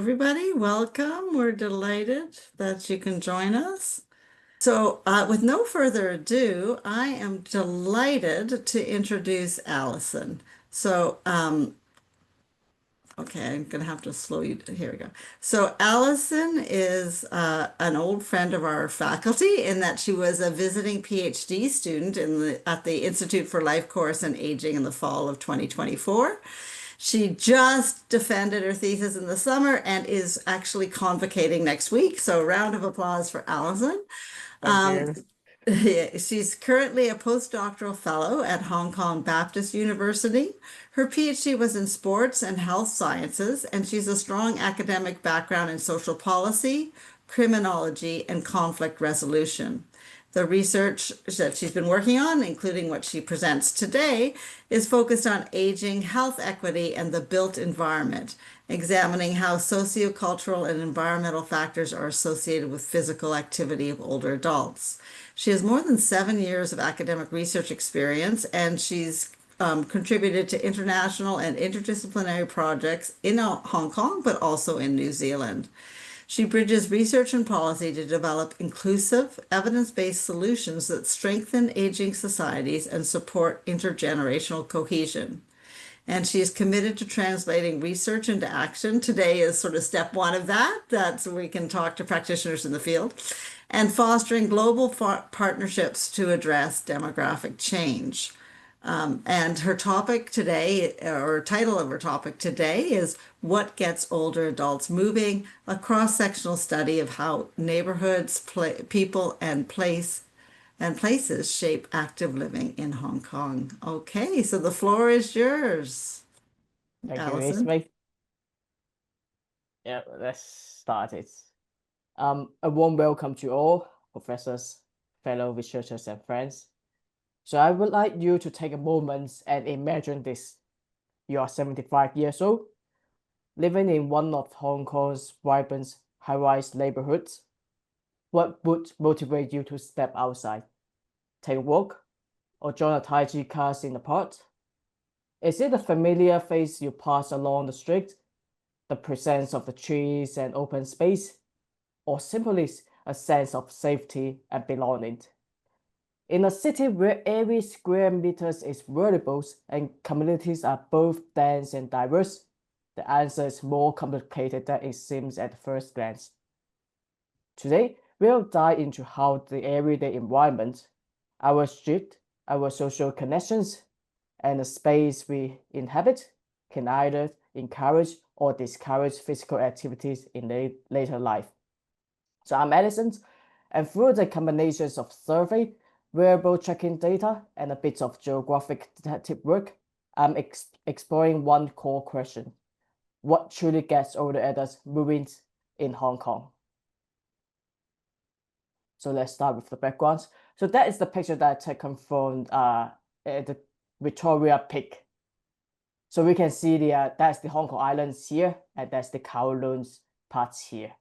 everybody. Welcome. We're delighted that you can join us. So, with no further ado, I am delighted to introduce Alison. So, okay, I'm going to have to slow you. Here we go. So, Alison is an old friend of our faculty in that she was a visiting PhD student at the Institute for Life Course and Aging in the fall of 2024. She just defended her thesis in the summer and is actually convocating next week. So, a round of applause for Alison. Thank you. She's currently a postdoctoral fellow at Hong Kong Baptist University. Her PhD was in sports and health sciences, and she's a strong academic background in social policy, criminology, and conflict resolution. The research that she's been working on, including what she presents today, is focused on aging, health equity, and the built environment, examining how sociocultural and environmental factors are associated with physical activity of older adults. She has more than 7 years of academic research experience, and she's contributed to international and interdisciplinary projects in Hong Kong, but also in New Zealand. She bridges research and policy to develop inclusive, evidence-based solutions that strengthen aging societies and support intergenerational cohesion. And she is committed to translating research into action. Today is sort of step one of that. That's where we can talk to practitioners in the field and fostering global partnerships to address demographic change. And her topic today, or title of her topic today, is What Gets Older Adults Moving? A cross-sectional study of how neighborhoods, people, and places shape active living in Hong Kong. Okay, so the floor is yours, Thank you, Alison. Ismay. Yeah, let's start it. A warm welcome to all professors, fellow researchers, and friends. So I would like you to take a moment and imagine this. You are 75 years old, living in one of Hong Kong's vibrant high-rise neighborhoods. What would motivate you to step outside, take a walk, or join a Tai Chi class in the park? Is it a familiar face you pass along the street, the presence of the trees and open space, or simply a sense of safety and belonging? In a city where every square meter is valuable and communities are both dense and diverse, the answer is more complicated than it seems at first glance. Today, we'll dive into how the everyday environment, our street, our social connections, and the space we inhabit can either encourage or discourage physical activities in later life. So I'm Alison, and through the combinations of survey, wearable tracking data, and a bit of geographic detective work, I'm exploring one core question: what truly gets older adults moving in Hong Kong? So let's start with the background. So that is the picture that I taken from the Victoria Peak. So we can see that's the Hong Kong Islands here, and that's the Kowloon's parts here.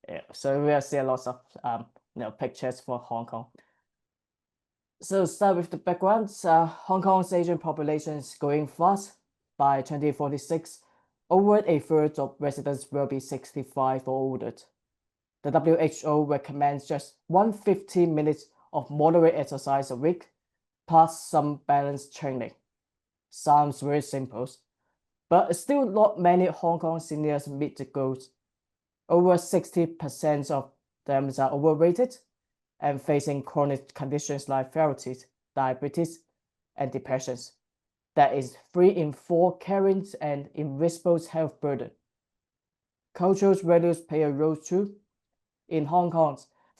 Yeah, so we'll see lots of pictures for Hong Kong. So start with the background. Hong Kong's aging population is growing fast. By 2046, over a third of residents will be 65 or older. The WHO recommends just 150 minutes of moderate exercise a week, plus some balanced training. Sounds very simple, but still not many Hong Kong seniors meet the goals. Over 60% of them are overweighted and facing chronic conditions like frailty, diabetes, and depression. That is 3 in 4 carrying an invisible health burden. Cultural values play a role too. In Hong Kong,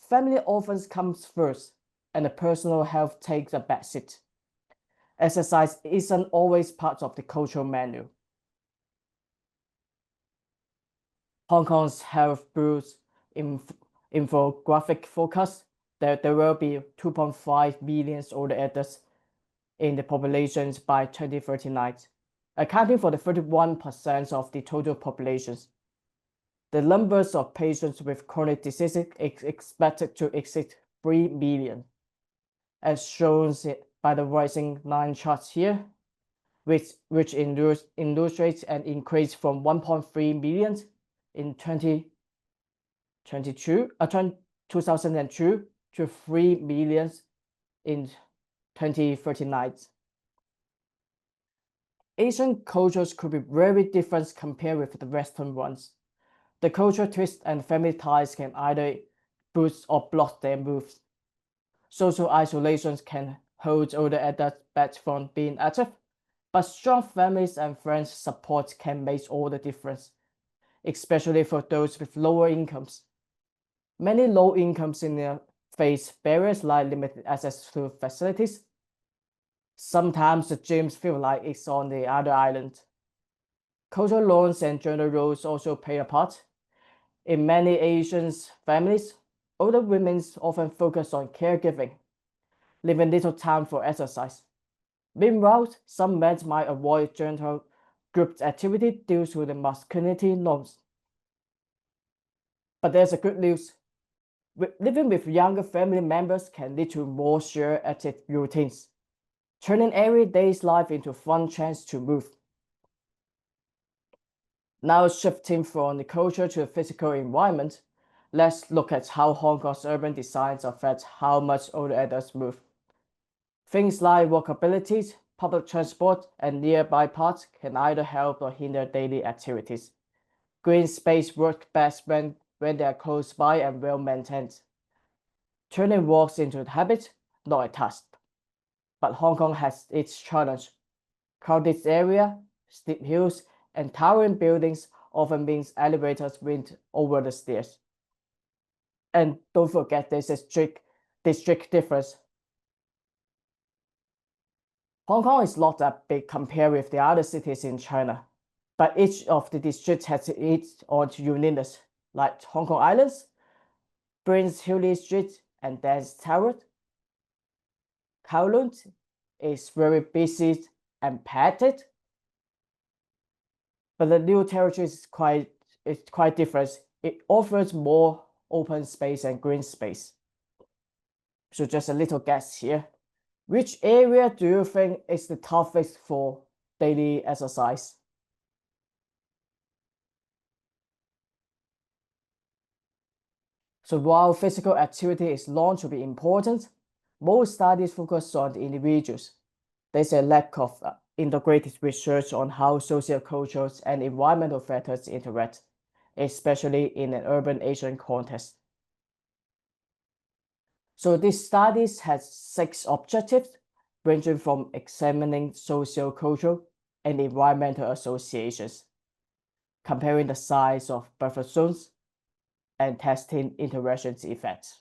family often comes first, and the personal health takes a backseat. Exercise isn't always part of the cultural menu. Hong Kong's health bureau's infographic forecast that there will be 2.5 million older adults in the population by 2039, accounting for the 31% of the total population. The numbers of patients with chronic diseases is expected to exceed 3 million. As shown by the rising line charts here, which illustrates an increase from 1.3 million in 2002 to 3 million in 2039. Asian cultures could be very different compared with the Western ones. The cultural twists and family ties can either boost or block their moves. Social isolation can hold older adults back from being active, but strong families and friends support can make all the difference, especially for those with lower incomes. Many low-income seniors face barriers like limited access to facilities. Sometimes the gyms feel like it's on the other island. Cultural norms and gender roles also play a part. In many Asian families, older women often focus on caregiving, leaving little time for exercise. Meanwhile, some men might avoid gentle group activity due to the masculinity norms. But there's a good news. Living with younger family members can lead to more shared active routines, turning every day's life into a fun chance to move. Now shifting from the culture to the physical environment, let's look at how Hong Kong's urban designs affect how much older adults move. Things like walkability, public transport, and nearby parks can either help or hinder daily activities. Green space works best when they are close by and well maintained, turning walks into a habit, not a task. But Hong Kong has its challenge. Crowded area, steep hills, and towering buildings often means elevators wind over the stairs. And don't forget there's a district difference. Hong Kong is not that big compared with the other cities in China, but each of the districts has its own uniqueness, like Hong Kong Islands, Prince Hilly Street, and Dance Tower. Kowloon is very busy and packed, but the new territory is quite different. It offers more open space and green space. So just a little guess here. Which area do you think is the toughest for daily exercise? So while physical activity is known to be important, most studies focus on the individuals. There's a lack of integrated research on how socio-cultural and environmental factors interact, especially in an urban Asian context. So these studies had 6 objectives, ranging from examining socio-cultural and environmental associations, comparing the size of buffer zones, and testing interactions effects.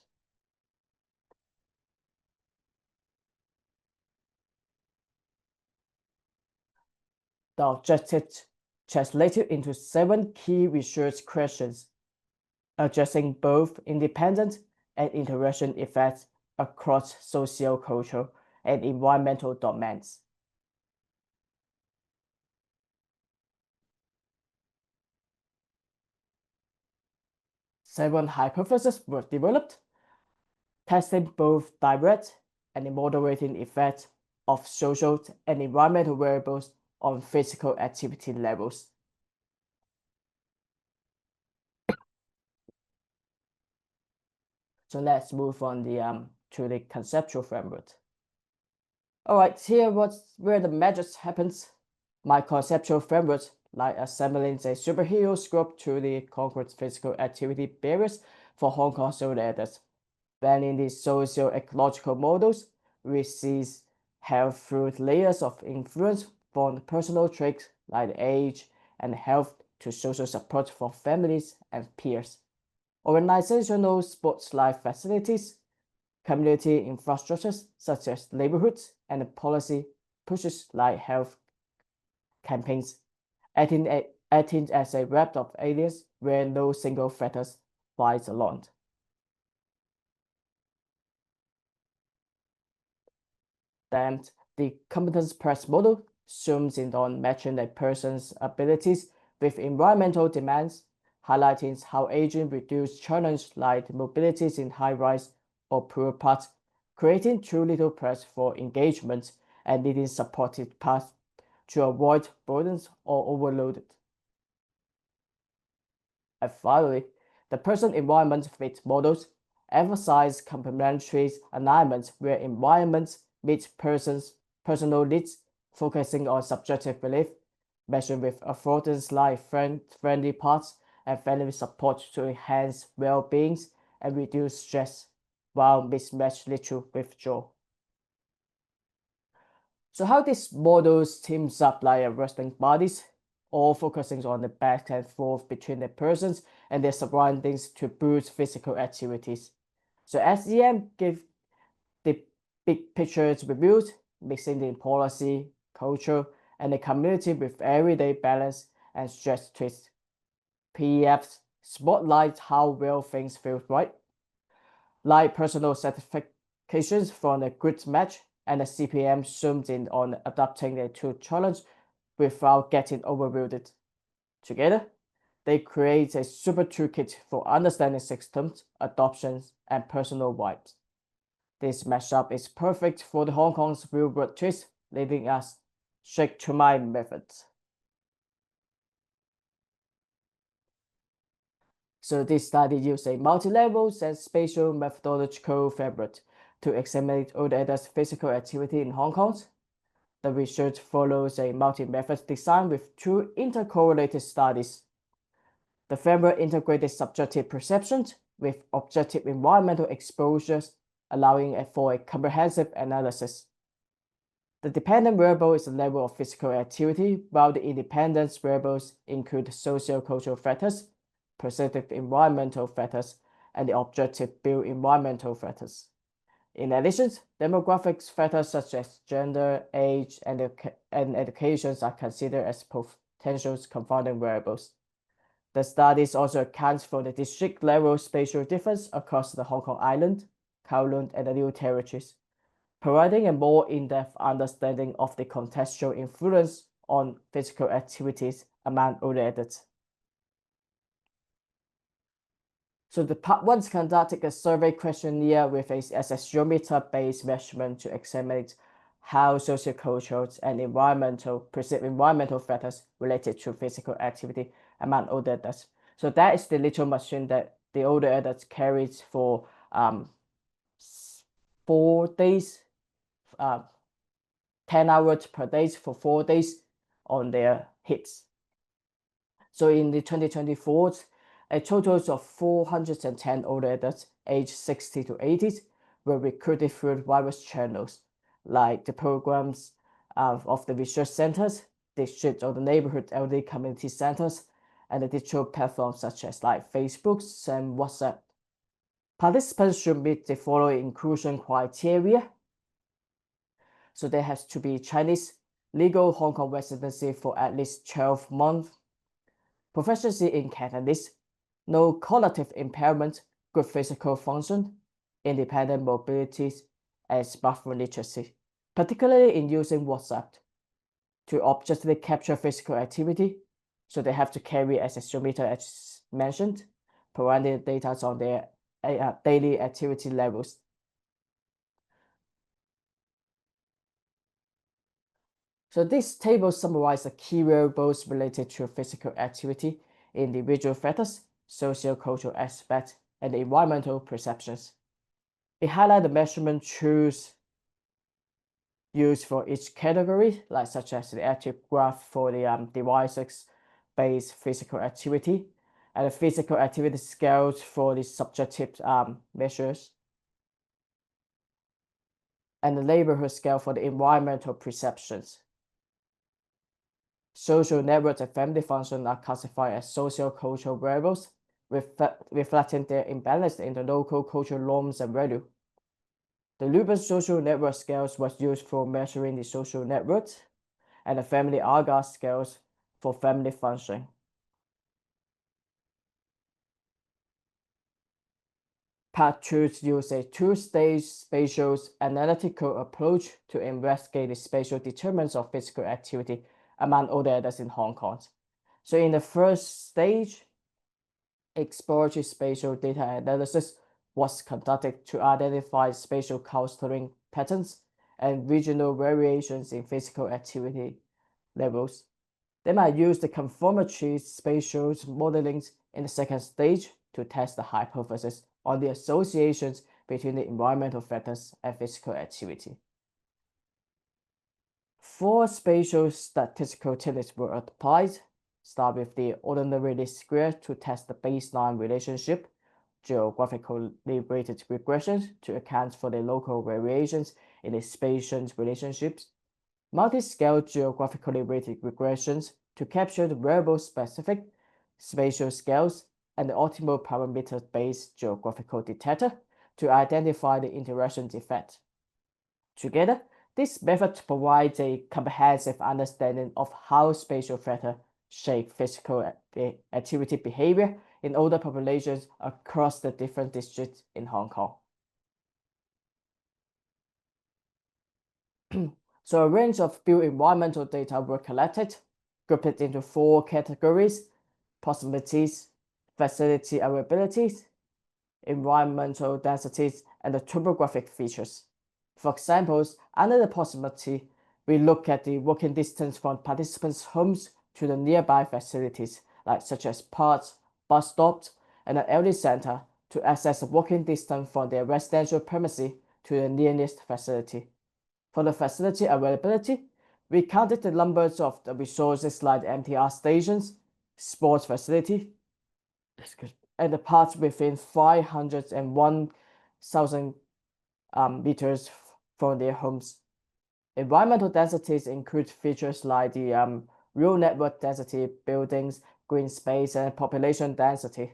The objectives translated into 7 key research questions, addressing both independent and interaction effects across socio-cultural and environmental domains. Seven hypotheses were developed, testing both direct and the moderating effects of social and environmental variables on physical activity levels. So let's move on to the conceptual framework. All right, here where the magic happens. My conceptual framework, like assembling a superhero group to the concrete physical activity barriers for Hong Kong older adults. Then in the socio-ecological models, we see health through layers of influence from personal traits like age and health to social support for families and peers. Organizational sports life facilities, community infrastructures such as neighborhoods, and policy pushes like health campaigns, acting as a web of areas where no single factor flies alone. Then the competence press model zooms in on matching a person's abilities with environmental demands, highlighting how aging reduces challenges like mobilities in high-rise or poor parts, creating too little press for engagement and needing supported paths to avoid burdens or overloaded. And finally, the person-environment fit models emphasize complementary alignment where environments meet persons' personal needs, focusing on subjective belief, measured with affordance like friendly parts and family support to enhance well-being and reduce stress, while mismatch lead to withdrawal. So how these models teams up like wrestling bodies, all focusing on the back and forth between the persons and their surroundings to boost physical activities. So SEM give the big pictures reviews, mixing the policy, culture, and the community with everyday balance and stress twist. PEFs spotlight how well things feel right, like personal certifications from a good match, and the CPM zoomed in on adapting the two challenge without getting overwhelmed. Together, they create a super toolkit for understanding systems, adoptions, and personal vibes. This mashup is perfect for the Hong Kong's real-world twist, leading us straight to my methods. So this study used a multi-level and spatial methodological fabric to examine all the adults' physical activity in Hong Kong. The research follows a multi-method design with two intercorrelated studies. The fabric integrated subjective perceptions with objective environmental exposures, allowing for a comprehensive analysis. The dependent variable is the level of physical activity, while the independent variables include socio-cultural factors, perceptive environmental factors, and the objective built environmental factors. In addition, demographic factors such as gender, age, and education are considered as potential confounding variables. The studies also account for the district-level spatial difference across the Hong Kong Island, Kowloon, and the New Territories, providing a more in-depth understanding of the contextual influence on physical activities among all the adults. So the part 1 conducted a survey questionnaire with a accelerometer-based measurement to examine how sociocultural and perceived environmental factors related to physical activity among older adults. So that is the little machine that the older adults carried for 4 days, 10 hours per day for 4 days on their hips. So in the 2024, a total of 410 older adults aged 60 to 80 were recruited through various channels, like the programs of the research centers, district or the neighborhood elderly community centers, and the digital platforms such as like Facebook and WhatsApp. Participants should meet the following inclusion criteria. So there has to be Chinese legal Hong Kong residency for at least 12 months, proficiency in Cantonese, no cognitive impairment, good physical function, independent mobility, and smartphone literacy, particularly in using WhatsApp to objectively capture physical activity. So they have to carry accelerometer as mentioned, providing data on their daily activity levels. So this table summarizes the key variables related to physical activity, individual factors, socio-cultural aspects, and environmental perceptions. It highlights the measurement tools used for each category, like such as the active graph for the devices-based physical activity, and the physical activity scales for the subjective measures, and the neighborhood scale for the environmental perceptions. Social networks and family functions are classified as socio-cultural variables, reflecting their imbalance in the local cultural norms and values. The Lupin social network scales was used for measuring the social networks, and the family ILCA scales for family functioning. Part 2 uses a two-stage spatial analytical approach to investigate the spatial determinants of physical activity among all the adults in Hong Kong. So in the first stage, exploratory spatial data analysis was conducted to identify spatial clustering patterns and regional variations in physical activity levels. Then I use the confirmatory spatial modeling in the second stage to test the hypothesis on the associations between the environmental factors and physical activity. 4 spatial statistical techniques were applied. Start with the ordinary least square to test the baseline relationship, geographically weighted regressions to account for the local variations in the spatial relationships, multi-scale geographically weighted regressions to capture the variable-specific spatial scales, and the optimal parameter-based geographical detector to identify the interaction effect. Together, this method provides a comprehensive understanding of how spatial factors shape physical activity behavior in older populations across the different districts in Hong Kong. So a range of built environmental data were collected, grouped into 4 categories: proximities, facility availabilities, environmental densities, and the topographic features. For examples, under the proximity, we look at the walking distance from participants' homes to the nearby facilities, such as parks, bus stops, and an elderly center, to assess the walking distance from their residential premises to the nearest facility. For the facility availability, we counted the numbers of the resources like MTR stations, sports facility, and the parts within 501,000 meters from their homes. Environmental densities include features like the real network density, buildings, green space, and population density.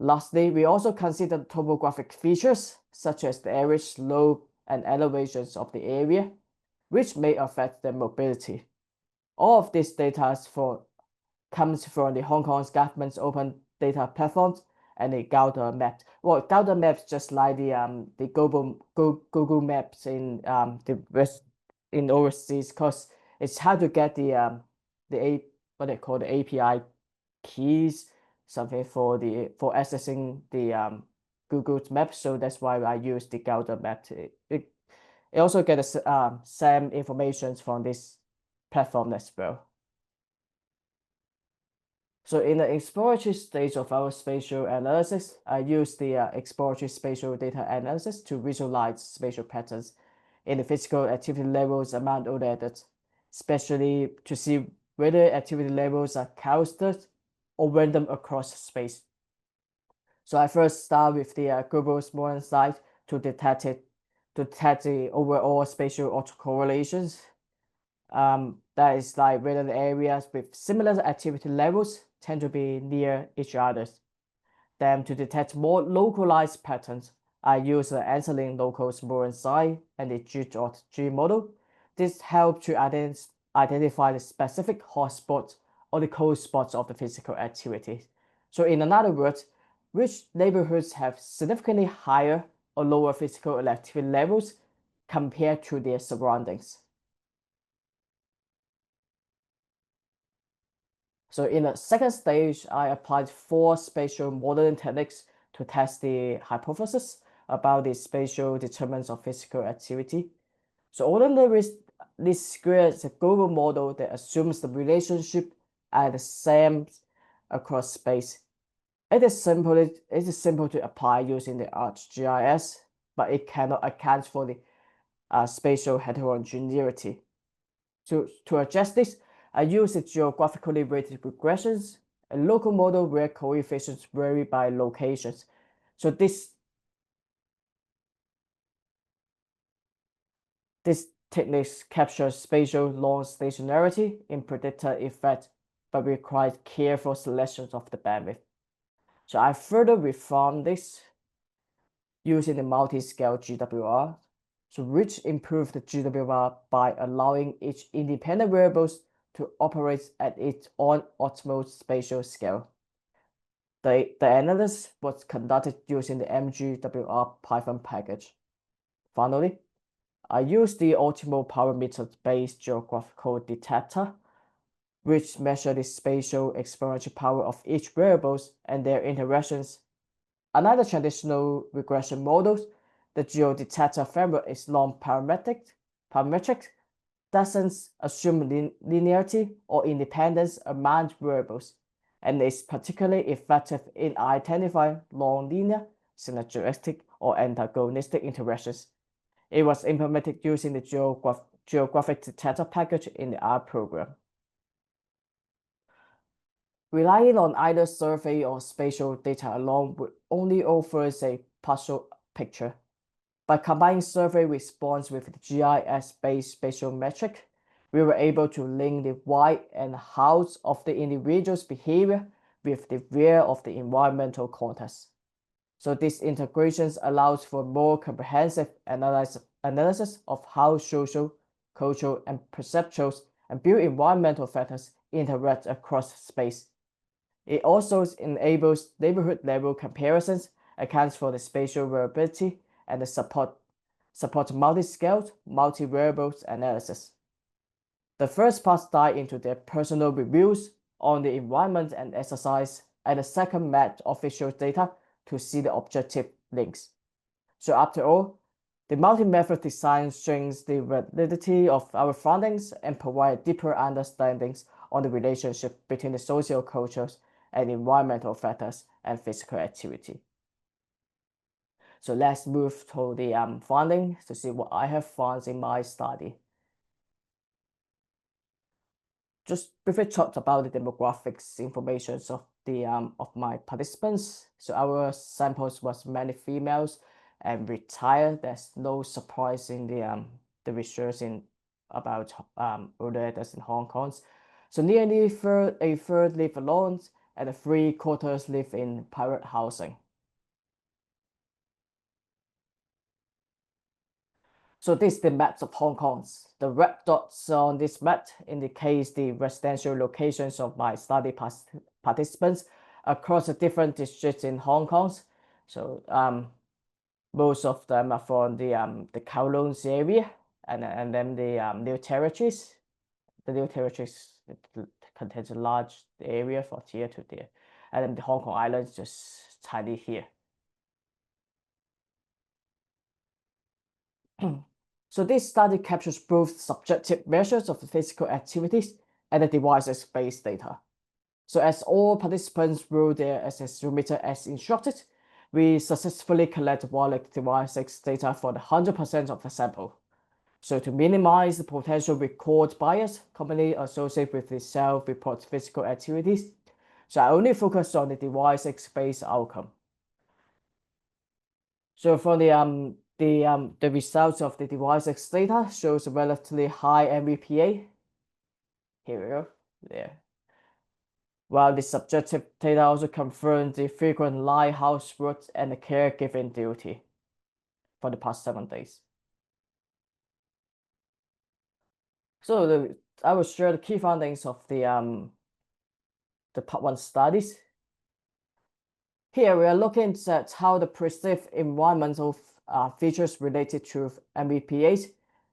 Lastly, we also consider topographic features such as the average slope and elevations of the area, which may affect their mobility. All of this data comes from the Hong Kong's government's open data platforms and the Gouda Maps. Well, Gouda Maps just like the Google Maps in in overseas, because it's hard to get what they call the API keys, something for accessing the Google Maps. So that's why I use the Gouda Map. It also gets same information from this platform as well. So in the exploratory stage of our spatial analysis, I use the exploratory spatial data analysis to visualize spatial patterns in the physical activity levels among all adults, especially to see whether activity levels are clustered or random across space. So I first start with the global Smolen site to detect the overall spatial autocorrelations. That is like whether the areas with similar activity levels tend to be near each other. Then to detect more localized patterns, I use the Answering local Smolen site and the G.G model. This helps to identify the specific hotspots or the cold spots of the physical activity. So in other words, which neighborhoods have significantly higher or lower physical activity levels compared to their surroundings. So in the second stage, I applied 4 spatial modeling techniques to test the hypothesis about the spatial determinants of physical activity. So ordinary least square is a global model that assumes the relationship are the same across space. It is simple to apply using the ArcGIS, but it cannot account for the spatial heterogeneity. To adjust this, I use the geographically weighted regressions, a local model where coefficients vary by locations. So this technique captures spatial non-stationarity in predictor effect, but requires careful selection of the bandwidth. So I further refined this using the multi-scale GWR, which improved the GWR by allowing each independent variables to operate at its own optimal spatial scale. The analysis was conducted using the MGWR Python package. Finally, I used the optimal parameter-based geographical detector, which measures the spatial exponential power of each variables and their interactions. Another traditional regression model, the geodetector framework, is non-parametric, doesn't assume linearity or independence among variables, and is particularly effective in identifying nonlinear, synergistic, or antagonistic interactions. It was implemented using the geographic detector package in the R program. Relying on either survey or spatial data alone would only offers a partial picture. By combining survey response with the GIS-based spatial metric, we were able to link the why and hows of the individual's behavior with the where of the environmental context. So this integration allows for more comprehensive analysis of how social, cultural, and perceptual and built environmental factors interact across space. It also enables neighborhood-level comparisons, accounts for the spatial variability, and support multi-scaled, multi-variables analysis. The first part dive into their personal reviews on the environment and exercise, and the second mapped official data to see the objective links. So after all, the multi-method design strengthens the validity of our findings and provide deeper understandings on the relationship between the social cultures and environmental factors and physical activity. So let's move to the finding to see what I have found in my study. Just briefly talked about the demographics information of my participants. So our samples was mainly females and retired. There's no surprise in the research about older adults in Hong Kong. So nearly a third live alone, and 3/4 live in private housing. So this is the map of Hong Kong. The red dots on this map indicate the residential locations of my study participants across the different districts in Hong Kong. So most of them are from the Kowloon's area, and then the New Territories. The New Territories contains a large area from here to there, and then the Hong Kong Island is just tiny here. So this study captures both subjective measures of the physical activities and the device-based data. So as all participants wrote their accelerometer as instructed, we successfully collect wallet device data for the 100% of the sample. So to minimize the potential record bias commonly associated with the self-report physical activities, so I only focus on the device-based outcome. So for the results of the device data shows a relatively high MVPA. Here we go, there. While the subjective data also confirmed the frequent light housework and the caregiving duty for the past 7 days. So I will share the key findings of the part 1 studies. Here we are looking at how the perceived environmental features related to MVPAs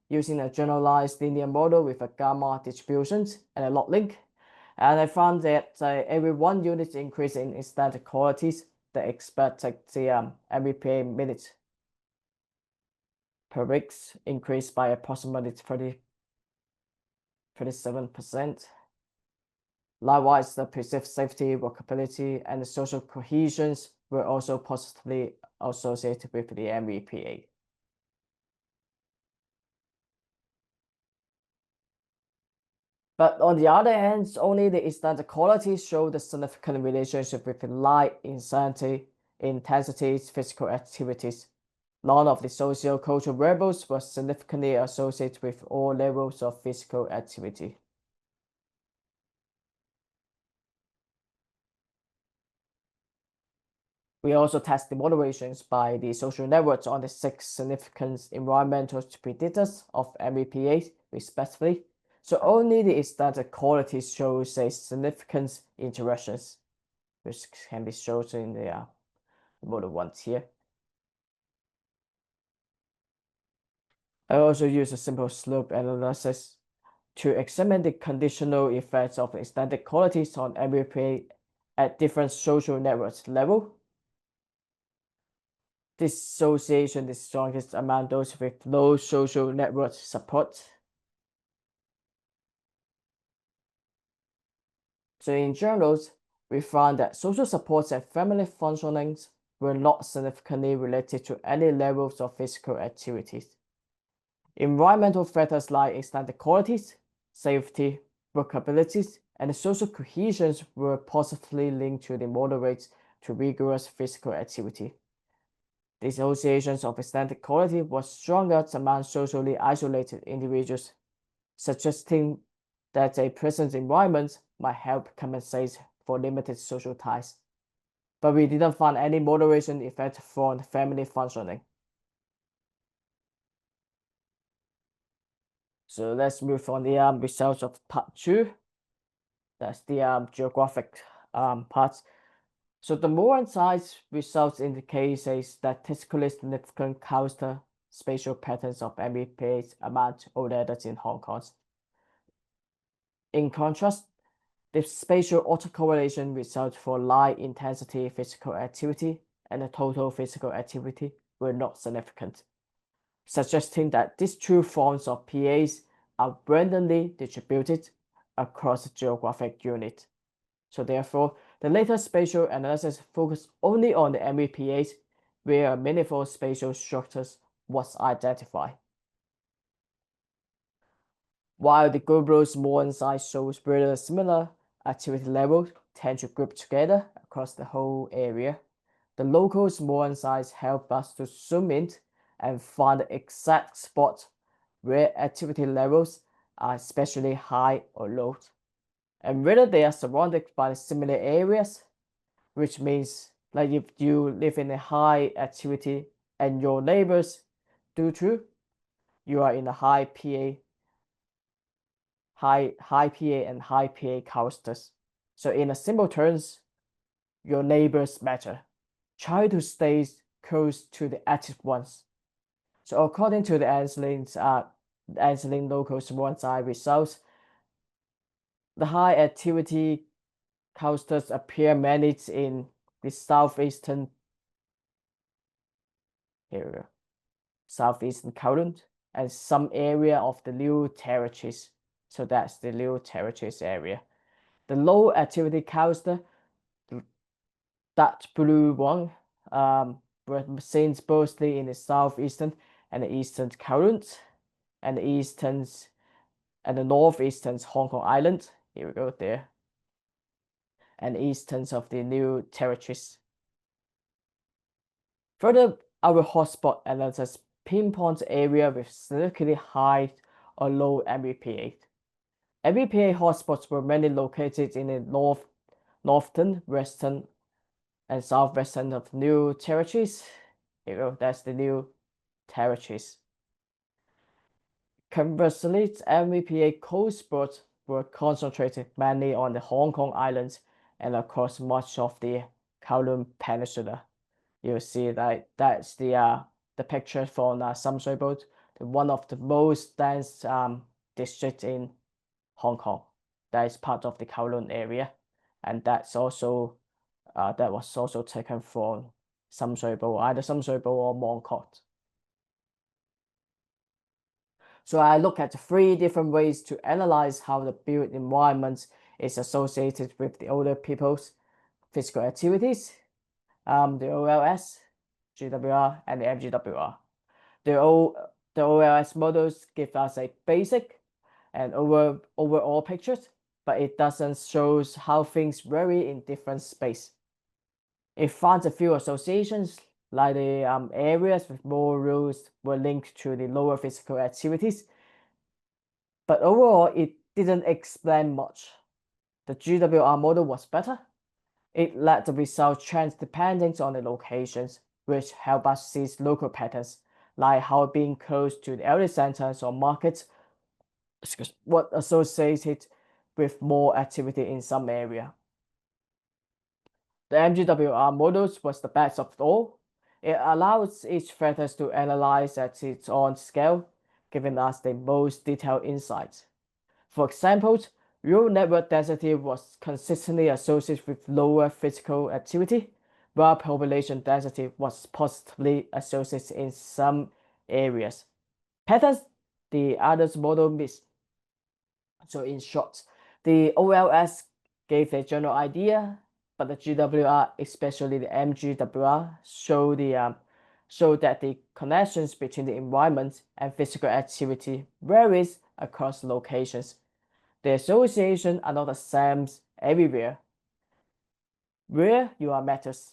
using a generalized linear model with a gamma distribution and a log link. And I found that every 1 unit increase in standard qualities, the expected MVPA minutes per week increased by approximately 37%. Likewise, the perceived safety, workability, and the social cohesions were also positively associated with the MVPA. But on the other hand, only the standard quality showed a significant relationship with the light intensity, physical activities. None of the socio-cultural variables was significantly associated with all levels of physical activity. We also test the moderations by the social networks on the 6 significant environmental predictors of MVPA, respectively. So only the standard quality shows a significant interactions, which can be shown in the model 1 here. I also use a simple slope analysis to examine the conditional effects of the standard qualities on MVPA at different social networks level. This association is strongest among those with low social network support. So in journals, we found that social supports and family functionings were not significantly related to any levels of physical activities. Environmental factors like extended qualities, safety, workabilities, and social cohesion were positively linked to the moderate to rigorous physical activity. The associations of extended quality was stronger among socially isolated individuals, suggesting that a present environment might help compensate for limited social ties. But we didn't find any moderation effect from family functioning. So let's move on the results of part 2. That's the geographic part. So the Moore size results indicate a statistically significant coastal spatial patterns of MEPAs among all adults in Hong Kong. In contrast, the spatial autocorrelation results for light intensity physical activity and the total physical activity were not significant, suggesting that these two forms of PAs are randomly distributed across a geographic unit. So therefore, the later spatial analysis focused only on the MEPAs where a meaningful spatial structures was identified. While the global small size shows very similar activity levels tend to group together across the whole area, the local small size help us to zoom in and find the exact spot where activity levels are especially high or low, and whether they are surrounded by similar areas, which means like if you live in a high activity and your neighbors do too, you are in a high PA and high PA clusters. So in a simple terms, your neighbors matter. Try to stay close to the active ones. So according to the Alison local small size results, the high activity clusters appear managed in the southeastern area, southeastern Kowloon, and some area of the New Territories. So that's the New Territories area. The low activity cluster, that blue one, were seen mostly in the southeastern and the eastern Kowloon, and the eastern and the northeastern Hong Kong Island. Here we go there. And eastern of the New Territories. Further, our hotspot analysis pinpoints area with significantly high or low MEPA. MEPA hotspots were mainly located in the northern, western, and southwestern of New Territories. Here we go, that's the New Territories. Conversely, MEPA cold spots were concentrated mainly on the Hong Kong Islands and across much of the Kowloon Peninsula. You'll see that that's the picture from Sam Shui Bo, one of the most dense districts in Hong Kong. That is part of the Kowloon area, and that's also that was also taken from Sam Shui Bo, either Sam Shui Bo or Mong Kok. So I look at 3 different ways to analyze how the built environment is associated with the older people's physical activities, the OLS, GWR, and the MGWR. The OLS models give us a basic and overall pictures, but it doesn't show how things vary in different space. It finds a few associations, like the areas with more rules were linked to the lower physical activities, but overall it didn't explain much. The GWR model was better. It let the result change depending on the locations, which help us see local patterns, like how being close to the area centers or markets was associated with more activity in some area. The MGWR models was the best of all. It allows each factor to analyze at its own scale, giving us the most detailed insights. For example, rural network density was consistently associated with lower physical activity, while population density was positively associated in some areas. Patterns the others model miss. So in short, the OLS gave a general idea, but the GWR, especially the MGWR, show that the connections between the environment and physical activity varies across locations. The associations are not the same everywhere. Where you are matters.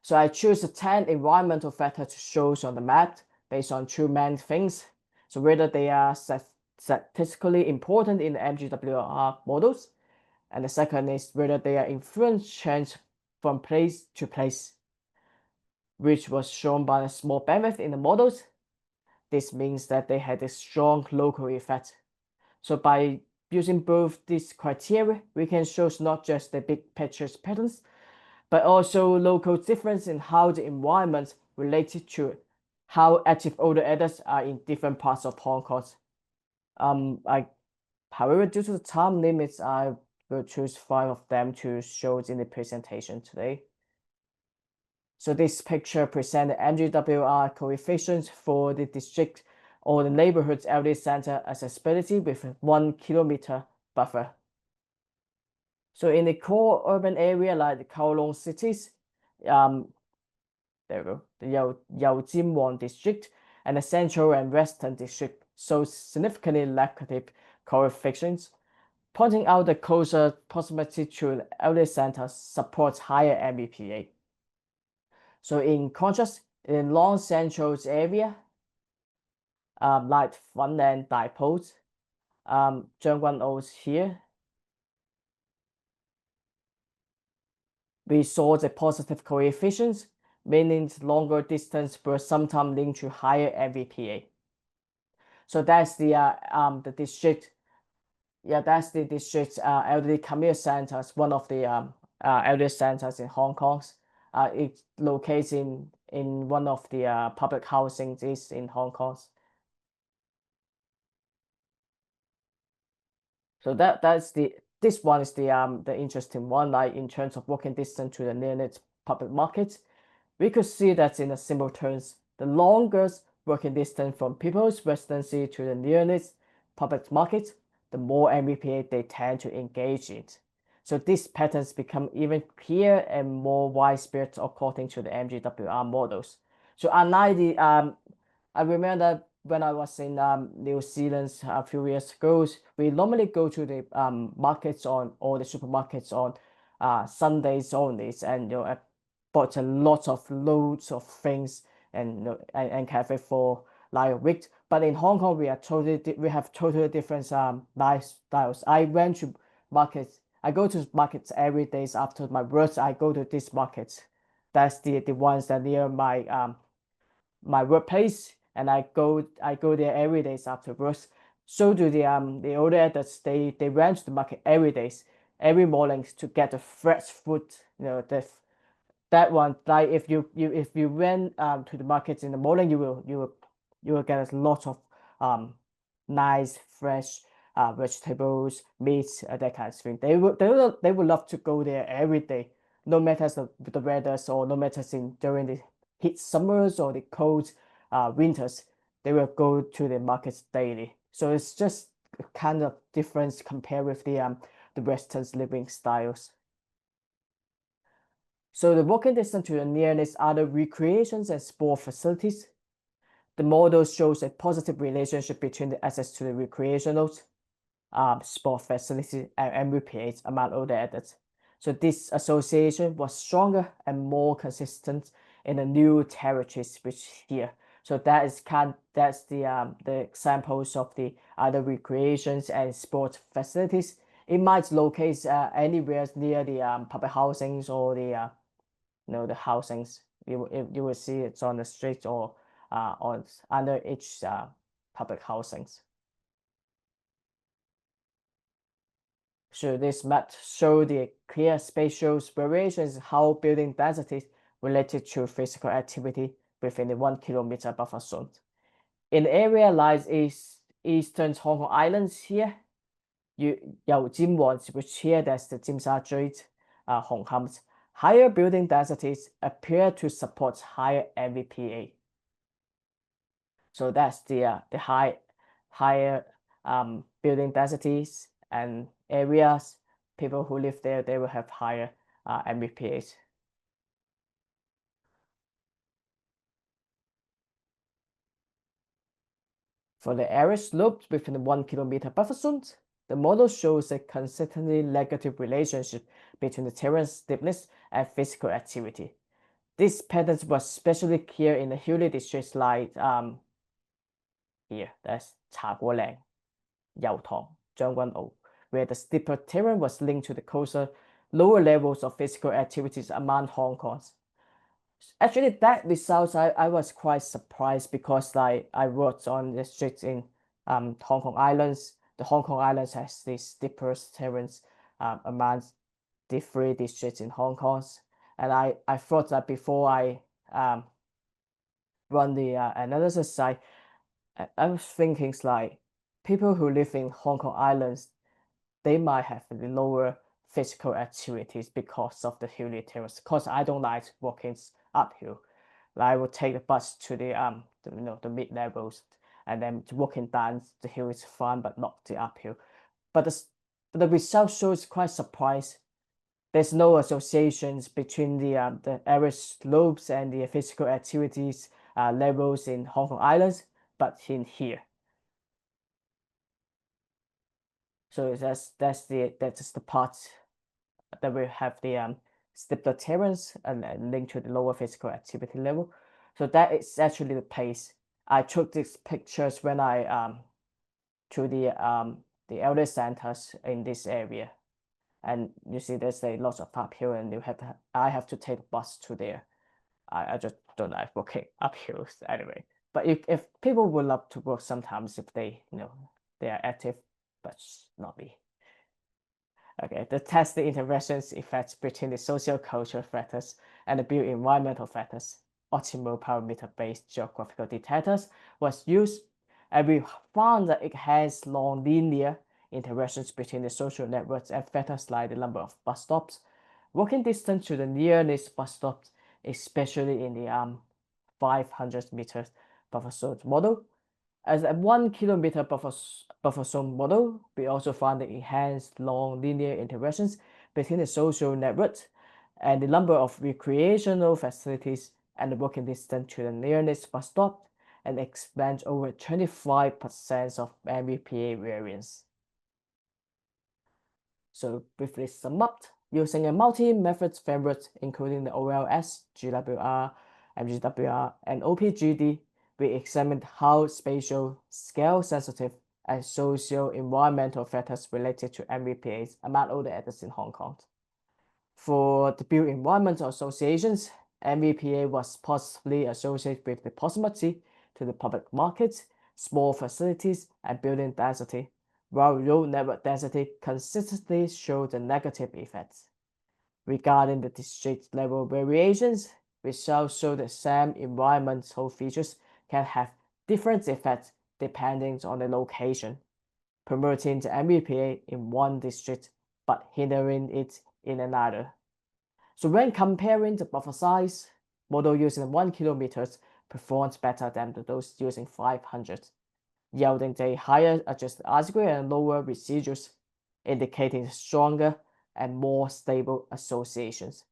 So I choose the 10 environmental factors to show on the map based on two main things. So whether they are statistically important in the MGWR models, and the second is whether they are influence change from place to place, which was shown by a small bandwidth in the models. This means that they had a strong local effect. So by using both these criteria, we can show not just the big picture patterns, but also local difference in how the environment related to how active older adults are in different parts of Hong Kong. However, due to the time limits, I will choose 5 of them to show in the presentation today. So this picture presents the MGWR coefficients for the district or the neighborhood's elderly center accessibility with a 1 kilometer buffer. So in the core urban area like the Kowloon cities, there we go, the Yaojinwang district and the central and western district show significantly negative coefficients, pointing out the closer proximity to the elderly centers supports higher MBPA. So in contrast, in Long Central's area, like Funland dipoles, Zhangguan O's here, we saw the positive coefficients, meaning longer distance were sometimes linked to higher MVPA. So that's the district. Yeah, that's the district's elderly community centers, one of the elderly centers in Hong Kong. It's located in one of the public housing is in Hong Kong. So this one is the interesting one, like in terms of walking distance to the nearest public market. We could see that in the simple terms, the longest walking distance from people's residency to the nearest public market, the more MVPA they tend to engage in. So these patterns become even clearer and more widespread according to the MGWR models. So unlike I remember that when I was in New Zealand a few years ago, we normally go to the markets on or the supermarkets on Sundays only, and I bought a lot of loads of things and and cafe for like a week. But in Hong Kong, we have totally different lifestyles. I went to markets. I go to markets every day after my work. I go to these markets. That's the ones that near my workplace, and I go there every day afterwards. So do the older adults. They went to the market every morning to get the fresh food. That one, like if you went to the market in the morning, you will get a lot of nice fresh vegetables, meats, that kind of thing. They would love to go there every day, no matter the weather or no matter during the heat summers or the cold winters. They will go to the markets daily. So it's just a kind of difference compared with the Western living styles. So the walking distance to the nearest other recreations and sport facilities. The model shows a positive relationship between the access to the recreational sport facilities and MVPAs among older adults. So this association was stronger and more consistent in the new territories, which here. So that's the examples of the other recreations and sport facilities. It might locate anywhere near the public housings or the the housings. You will see it's on the street or on under each public housings. So this map show the clear spatial variations how building densities related to physical activity within the 1 kilometer buffer zone. In the area lies eastern Hong Kong Islands here. Yaojinwang, which here that's the Tsim Sha Tsui, Hong Kong. Higher building densities appear to support higher MVPA. So that's the higher building densities and areas, people who live there, they will have higher MVPAs. For the area sloped within the 1 kilometer buffer zones, the model shows a consistently negative relationship between the terrain steepness and physical activity. This pattern was especially clear in the hilly districts like here, that's 茶果嶺、油塘、將軍澳, where the steeper terrain was linked to the closer, lower levels of physical activities among Hong Kong's. Actually, that results I was quite surprised because like I worked on the streets in Hong Kong Islands. The Hong Kong Islands has the steepest terrains among the 3 districts in Hong Kong, and I thought that before I run the analysis, I was thinking like people who live in Hong Kong Islands, they might have the lower physical activities because of the hilly terrains. Because I don't like walking uphill. I would take the bus to the mid levels, and then walking down the hill is fun, but not the uphill. But the result shows quite surprised. There's no associations between the average slopes and the physical activities levels in Hong Kong Islands, but in here. So that's the part that we have the steeper terrains and linked to the lower physical activity level. So that is actually the place. I took these pictures when I to the elder centers in this area, and you see there's a lot of uphill, and I have to take a bus to there. I just don't like walking uphill anyway. But if people would love to walk sometimes if they they are active, but not me. Okay, to test the interactions effects between the socio-cultural factors and the built environmental factors, optimal parameter-based geographical detectors was used, and we found that it has non-linear interactions between the social networks and factors like the number of bus stops, walking distance to the nearest bus stops, especially in the 500 meters buffer zone model. As a 1 kilometer buffer zone model, we also found the enhanced non-linear interactions between the social networks and the number of recreational facilities and the walking distance to the nearest bus stop, and explains over 25% of MVPA variance. So briefly sum up, using a multi-method framework including the OLS, GWR, MGWR, and OPGD, we examined how spatial, scale-sensitive, and socio-environmental factors related to MVPAs among all the others in Hong Kong. For the built environmental associations, MVPA was positively associated with the proximity to the public markets, small facilities, and building density, while road network density consistently showed the negative effects. Regarding the district level variations, results show the same environmental features can have different effects depending on the location, promoting the MVPA in one district but hindering it in another. So when comparing the buffer size, model using 1 kilometer performs better than those using 500, yielding a higher adjusted R-square and lower residuals, indicating stronger and more stable associations.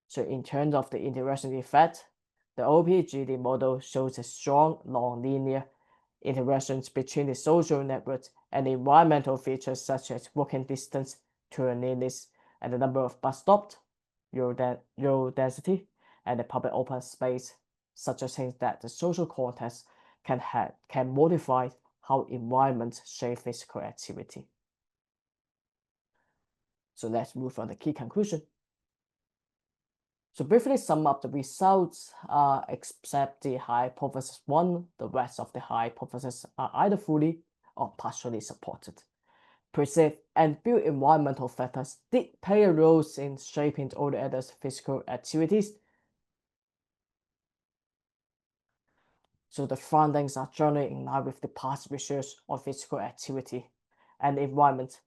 So in terms of the interaction effect, the OPGD model shows a strong non-linear interactions between the social networks and the environmental features such as walking distance to the nearest and the number of bus stops, road density, and the public open space, suggesting that the social context can modify how environments shape physical activity. So let's move on to the key conclusion. So briefly sum up the results, except the hypothesis 1, the rest of the hypotheses are either fully or partially supported. Perceived and built environmental factors did play a role in shaping all the other physical activities. So the findings are generally in line with the past research on physical activity and environment.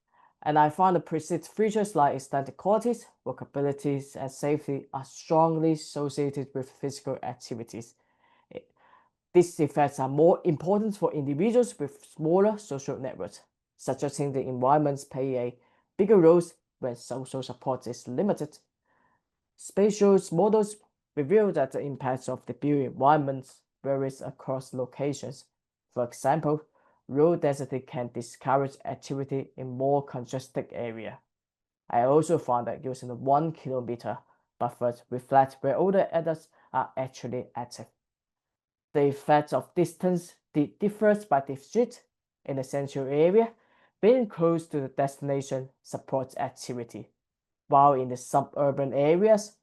And I found the perceived features like aesthetic qualities, walkability, and safety are strongly associated with physical activities. These effects are more important for individuals with smaller social networks, suggesting the environments play a bigger roles when social support is limited. Spatial models reveal that the impacts of the built environment varies across locations. For example, low density can discourage activity in more congested area. I also found that using the 1 kilometer buffers reflect where older adults are actually active. The effect of distance differs by district. In the central area, being close to the destination supports activity, while in the suburban areas,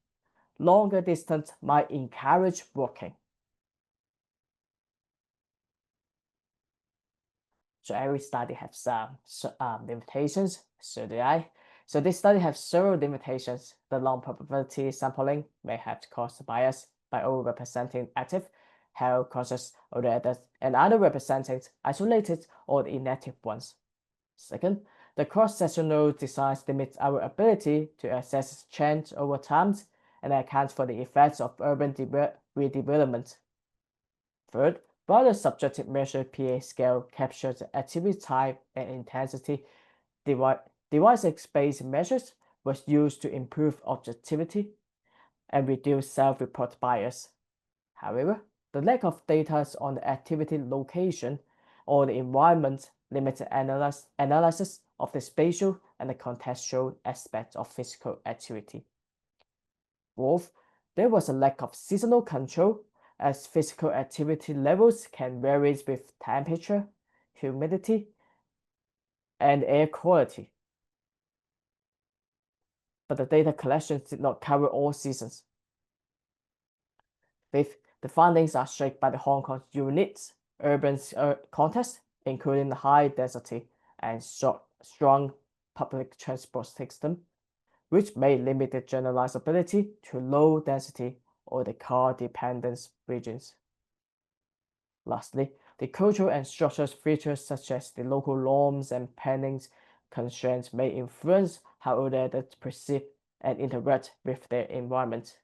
longer distance might encourage walking. So every study has some limitations, so do I. So this study has several limitations. The long probability sampling may have caused bias by overrepresenting active, health conscious older adults and underrepresenting isolated or inactive ones. Second, the cross-sectional design limits our ability to assess change over time and account for the effects of urban redevelopment. Third, while the subjective measure PA scale captures the activity type and intensity, device-based measures was used to improve objectivity and reduce self-report bias. However, the lack of data on the activity location or the environment limits analysis of the spatial and the contextual aspects of physical activity. Fourth, there was a lack of seasonal control as physical activity levels can vary with temperature, humidity, and air quality. But the data collection did not cover all seasons. Fifth, the findings are shaped by the Hong Kong's unique urban context, including the high density and strong public transport system, which may limit the generalizability to low density or the car-dependent regions. Lastly, the cultural and structural features such as the local norms and planning constraints may influence how older adults perceive and interact with their environment,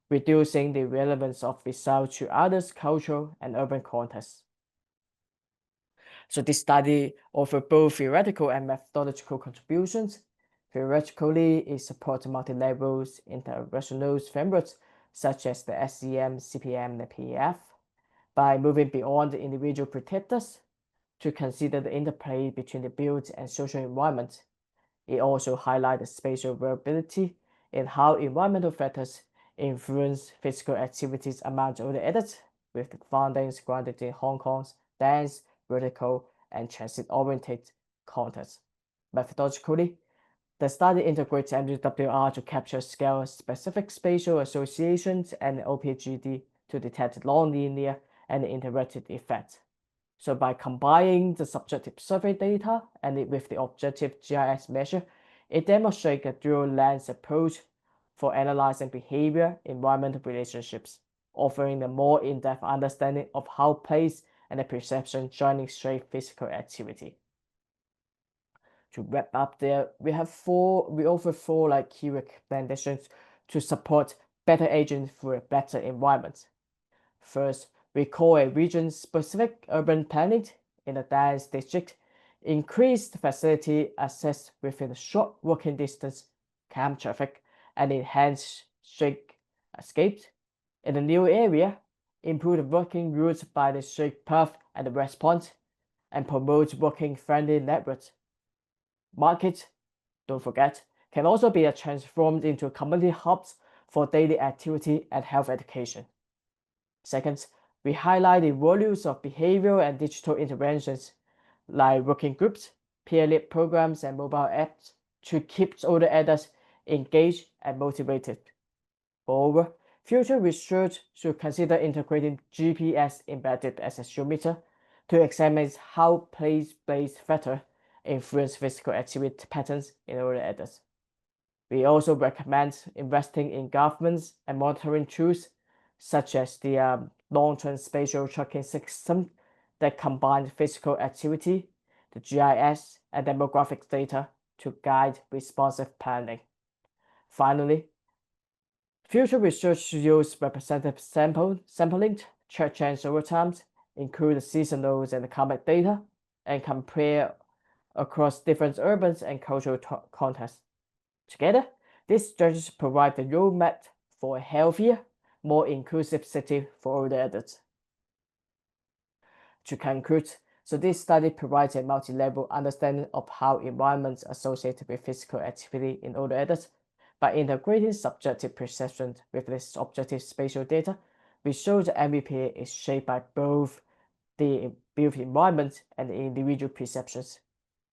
reducing the relevance of results to others' cultural and urban contexts. So this study offers both theoretical and methodological contributions. Theoretically, it supports multi-level interventional frameworks such as the SEM, CPM, and PEF, by moving beyond the individual predictors to consider the interplay between the built and social environment. It also highlights the spatial variability in how environmental factors influence physical activities among older adults, with the findings grounded in Hong Kong's dense, vertical, and transit-oriented context. Methodologically, the study integrates MWR to capture scale-specific spatial associations and OPGD to detect nonlinear and interactive effects. So by combining the subjective survey data and with the objective GIS measure, it demonstrates a dual-lens approach for analyzing behavior-environmental relationships, offering a more in-depth understanding of how place and the perception jointly shape physical activity. To wrap up there, we offer four key recommendations to support better aging through a better environment. First, we call a region-specific urban planning in a dense district, increase the facility access within a short walking distance, calm traffic, and enhance shake escapes. In the new area, improve the walking routes by the shake path and the response, and promote walking-friendly networks. Markets, don't forget, can also be transformed into community hubs for daily activity and health education. Second, we highlight the values of behavioral and digital interventions like working groups, peer-led programs, and mobile apps to keep older adults engaged and motivated. Moreover, future research should consider integrating GPS-embedded accelerometer to examine how place-based factors influence physical activity patterns in older adults. We also recommend investing in governance and monitoring tools such as the long-term spatial tracking system that combines physical activity, the GIS, and demographic data to guide responsive planning. Finally, future research should use representative sampling, track change over time, include the seasonals and the climate data, and compare across different urban and cultural contexts. Together, these strategies provide the roadmap for a healthier, more inclusive city for older adults. To conclude, so this study provides a multi-level understanding of how environments associated with physical activity in older adults. By integrating subjective perception with this objective spatial data, we show the MBPA is shaped by both the built environment and the individual perceptions.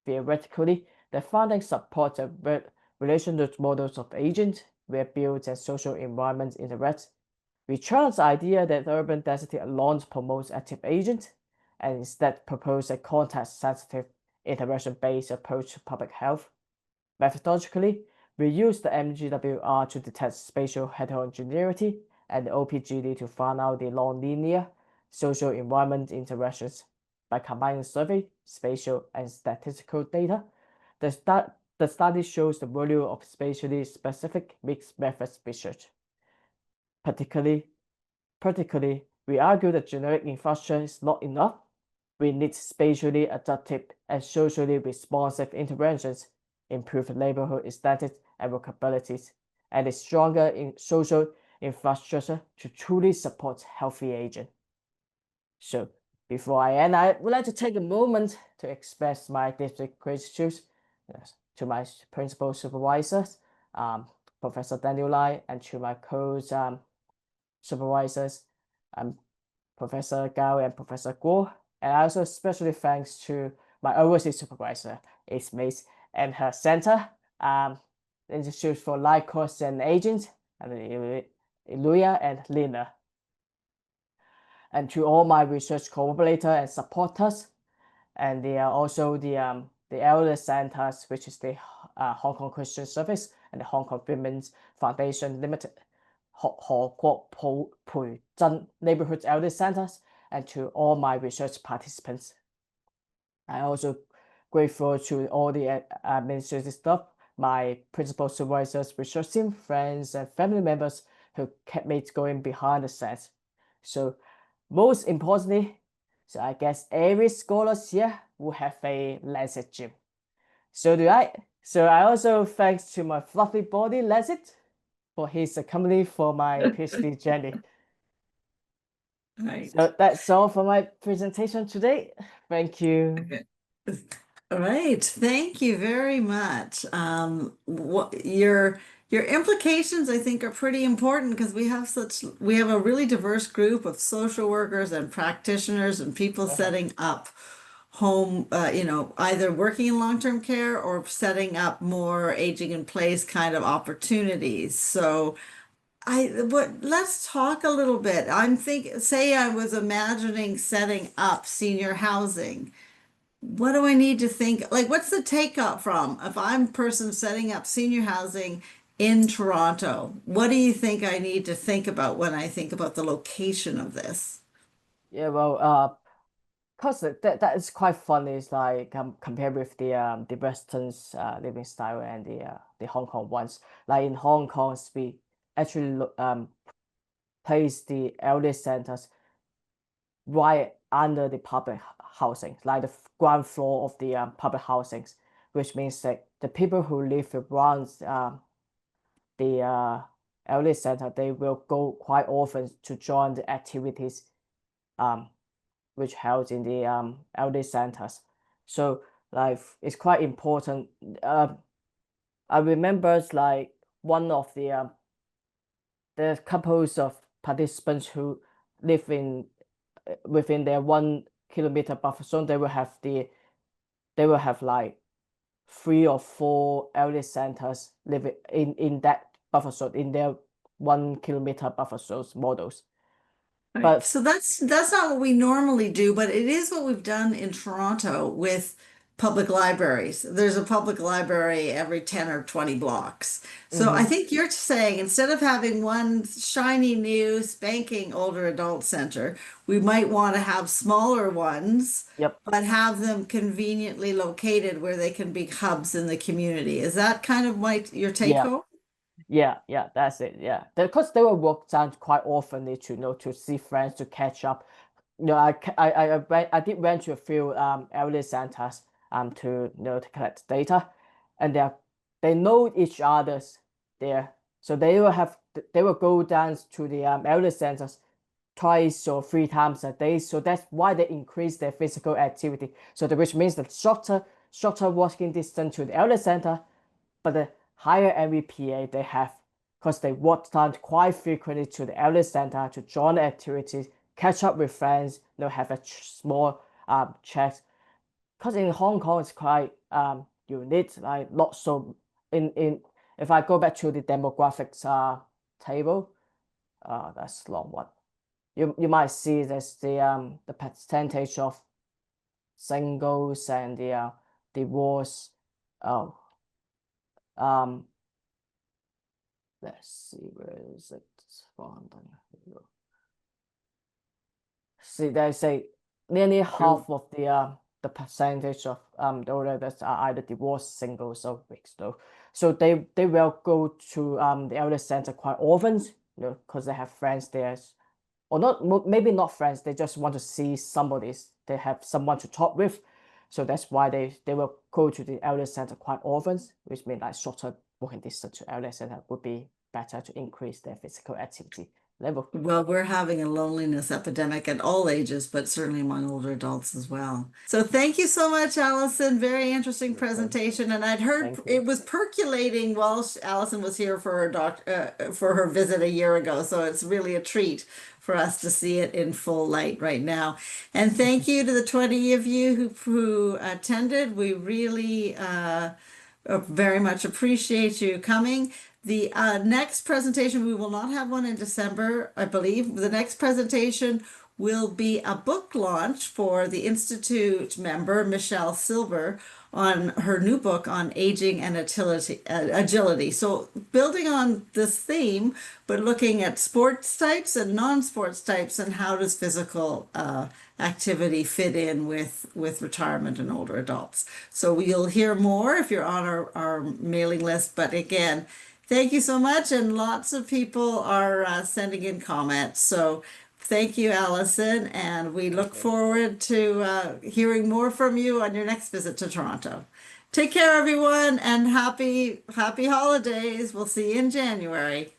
Theoretically, the findings support the relational models of agent where built and social environments interact. We challenge the idea that urban density alone promotes active agent, and instead propose a context-sensitive, interaction-based approach to public health. Methodologically, we use the MGWR to detect spatial heterogeneity and the OPGD to find out the non-linear social environment interactions. By combining survey, spatial, and statistical data, the study shows the value of spatially specific mixed methods research. Particularly, we argue that generic infrastructure is not enough. We need spatially adaptive and socially responsive interventions, improved neighborhood aesthetics and workabilities, and a stronger social infrastructure to truly support healthy aging. So, before I end, I would like to take a moment to express my deepest gratitude to my principal supervisors, Professor Daniel Lai, and to my supervisors, Professor Gao and Professor Guo. And I also especially thanks to my overseas supervisor, Ismail, and her center, Institute for Life Course and Aging, and Iluya and Lina. And to all my research collaborators and supporters, and they are also the elder centers, which is the Hong Kong Christian Service and the Hong Kong Women's Foundation Limited, Neighborhood Elder Centers, and to all my research participants. I'm also grateful to all the administrative staff, my principal supervisors, research team, friends, and family members who kept me going behind the scenes. So most importantly, so I guess every scholar here will have a Lancet gym. So I also thanks to my fluffy body Lancet for his company for my PhD journey. Right. So that's all for my presentation today. Thank you. Okay. All right. Thank you very much. What your implications, I think, are pretty important because we have a really diverse group of social workers and practitioners and people setting up home, either working in long-term care or setting up more aging in place kind of opportunities. So let's talk a little bit. Say I was imagining setting up senior housing. What do I need to think? Like, what's the takeout from if I'm a person setting up senior housing in Toronto? What do you think I need to think about when I think about the location of this? Yeah, well, cause that is quite funny. It's like compared with the Western's living style and the Hong Kong ones. Like in Hong Kong, we actually place the elder centers right under the public housing, like the ground floor of the public housings, which means that the people who live around the elder center, they will go quite often to join the activities which held in the elder centers. So like it's quite important. I remember like one of the couples of participants who live within their 1 kilometer buffer zone. They will have like 3 or 4 elder centers living in that buffer zone, in their 1 kilometer buffer zones models. Right. But So that's not what we normally do, but it is what we've done in Toronto with public libraries. There's a public library every 10 or 20 blocks. So I think you're saying instead of having one shiny new spanking older adult center, we might want to have smaller ones, yep. but have them conveniently located where they can be hubs in the community. Is that kind of your take home? Yeah, that's it. Yeah, because they will walk down quite often to see friends, to catch up. I did went to a few elder centers to to collect data, and they know each other's there, so they will go down to the elder centers twice or three times a day. So that's why they increase their physical activity. So which means that shorter walking distance to the elder center, but the higher MVPA they have, because they walk down quite frequently to the elder center to join the activities, catch up with friends, have a small chat. Because in Hong Kong it's quite unique, like not so in if I go back to the demographics table, that's long one. You might see there's the percentage of singles and the divorce. Oh, um, let's see, where is it found? See, they say nearly half of the percentage of the older that are either divorced, singles, or mixed. So they will go to the elder center quite often, because they have friends there, or not, maybe not friends, they just want to see somebody, they have someone to talk with. So that's why they will go to the elder center quite often, which means like shorter walking distance to elder center would be better to increase their physical activity level. Well, we're having a loneliness epidemic at all ages, but certainly among older adults as well. So thank you so much, Alison. Very interesting presentation. And I'd heard Thank you. it was percolating while Alison was here for for her visit a year ago. So it's really a treat for us to see it in full light right now. And thank you to the 20 of you who attended. We really very much appreciate you coming. The next presentation, we will not have one in December, I believe. The next presentation will be a book launch for the Institute member, Michelle Silver, on her new book on aging and agility. So building on this theme, but looking at sports types and non-sports types, and how does physical activity fit in with retirement and older adults. So you'll hear more if you're on our mailing list. But again, thank you so much. And lots of people are sending in comments. So thank you, Alison. And we look forward to hearing more from you on your next visit to Toronto. Take care, everyone, and happy holidays. We'll see you in January.